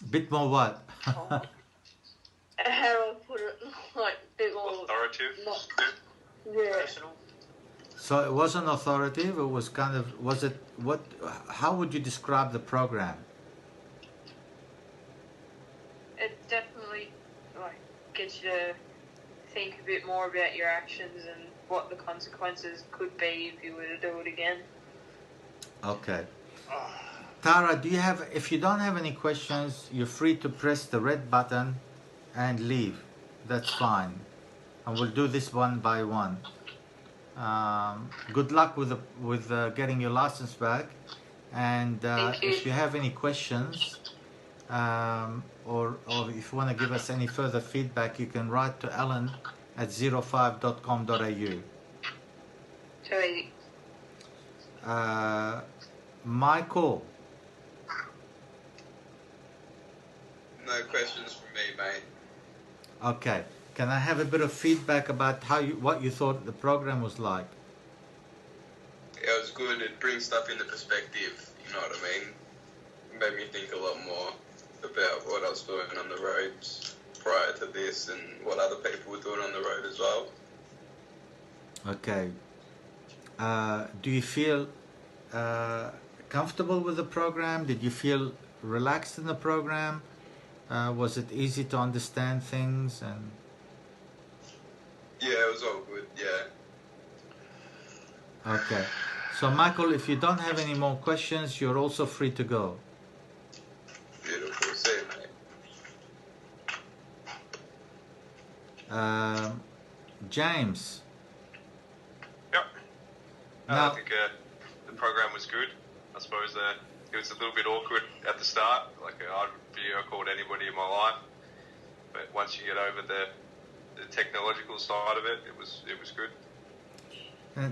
Bit more what? How do I put it? Like, bit more... Authoritative? Not... Yeah. Personal? So it wasn't authoritative. It was kind of. Was it what? How would you describe the program? It definitely, like, gets you to think a bit more about your actions and what the consequences could be if you were to do it again. Okay. Tara, do you have? If you don't have any questions, you're free to press the red button and leave. That's fine, and we'll do this one by one. Good luck with getting your license back, and Thank you. if you have any questions, or if you want to give us any further feedback, you can write to Alan at 05.com.au. So easy. Michael, No questions from me, mate. okay. Can I have a bit of feedback about what you thought the program was like? Yeah, it was good. It brings stuff into perspective, you know what I mean? It made me think a lot more about what I was doing on the roads prior to this and what other people were doing on the road as well. Okay. Do you feel comfortable with the program? Did you feel relaxed in the program? Was it easy to understand things? And Yeah, it was all good, yeah. okay. So Michael, if you don't have any more questions, you're also free to go. Beautiful. See you, mate. James. Yep. Now- I think the program was good. I suppose it was a little bit awkward at the start. Like, I'd video called anybody in my life. But once you get over the technological side of it, it was good.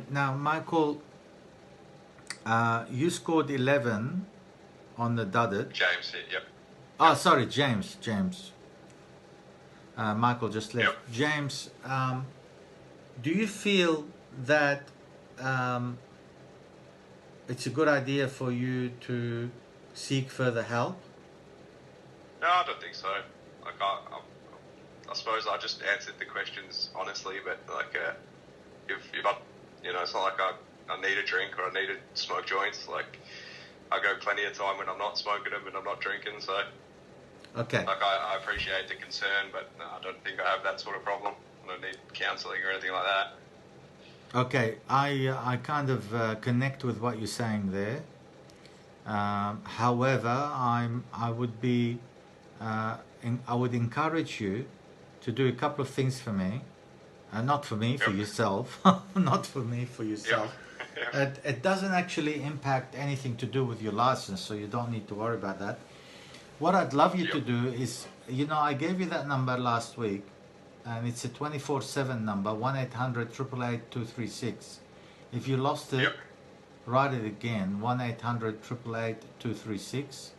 Now, Michael, you scored 11 on the dudded. James hit, yep. Oh, sorry, James. Michael just left. Yep. James, do you feel that it's a good idea for you to seek further help? No, I don't think so. Like, I suppose I just answered the questions honestly, but like, if I, it's not like I need a drink or I need to smoke joints. Like, I go plenty of time when I'm not smoking them and I'm not drinking. So, Okay. like, I appreciate the concern, but no, I don't think I have that sort of problem. I don't need counselling or anything like that. Okay, I kind of connect with what you're saying there. However, I would encourage you to do a couple of things for me, not for me, for Yep. yourself, not for me, for yourself. Yep. It doesn't actually impact anything to do with your license, so you don't need to worry about that. What I'd love you to Yep. do is, I gave you that number last week, and it's a 24/7 number, 1-800-888-236. If you lost it, Yep. write it again, 1-800-888-236,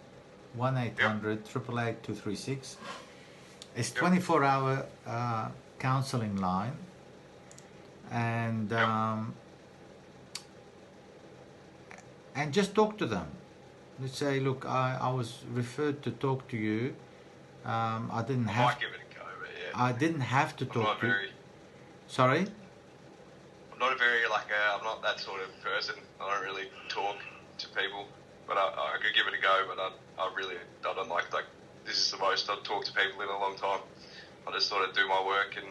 1-800-888-236. It's Yep. 24-hour counseling line, and Yep. and just talk to them. Let's say, look, I was referred to talk to you. I didn't have. Might give it a go, but yeah. I didn't have to I'm talk not to you. very. Sorry. I'm not a very I'm not that sort of person. I don't really talk to people, but I could give it a go. But I don't like this is the most I've talked to people in a long time. I just sort of do my work and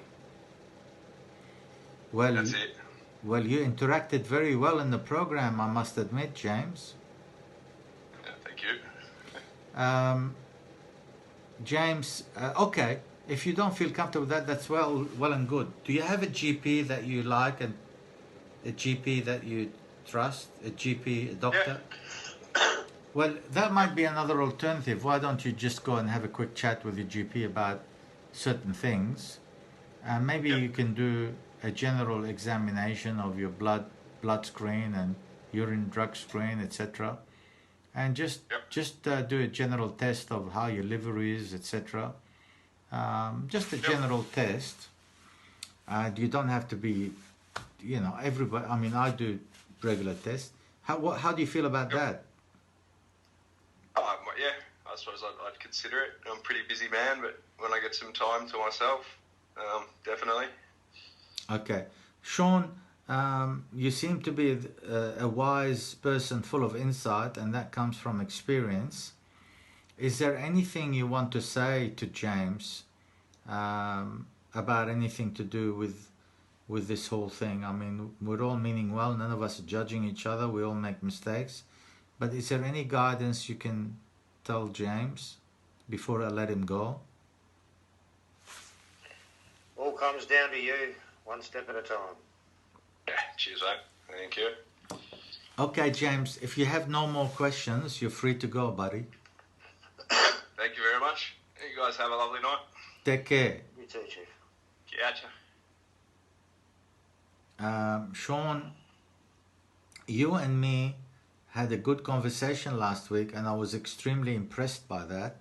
Well, that's it. well, you interacted very well in the program, I must admit, James. Yeah, thank you. James, okay. If you don't feel comfortable with that, that's well and good. Do you have a GP that you like and a GP that you trust? A GP, a doctor? Well, that might be another alternative. Why don't you just go and have a quick chat with your GP about certain things? Maybe Yep. you can do a general examination of your blood screen and urine drug screen, etc. And just Yep. do a general test of how your liver is, etc. Just a Yep. general test. You don't have to be, everybody. I mean, I do regular tests. How do you feel about Yep. that? Yeah, I suppose I'd consider it. I'm a pretty busy man, but when I get some time to myself, definitely. Okay. Sean, you seem to be a wise person full of insight, and that comes from experience. Is there anything you want to say to James about anything to do with this whole thing? I mean, we're all meaning well. None of us are judging each other. We all make mistakes. But is there any guidance you can tell James before I let him go? All comes down to you, one step at a time. Yeah, cheers, mate. Thank you. Okay, James, if you have no more questions, you're free to go, buddy. Thank you very much. You guys have a lovely night. Take care. You too, Chief. Catcha. Sean, you and me had a good conversation last week, and I was extremely impressed by that.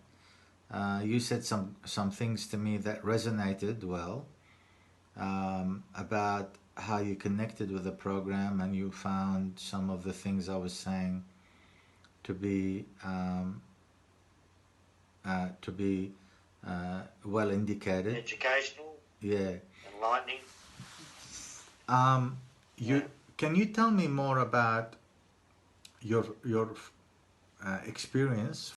You said some things to me that resonated well about how you connected with the program, and you found some of the things I was saying to be well indicated. Educational, Yeah. enlightening. Can you tell me more about your experience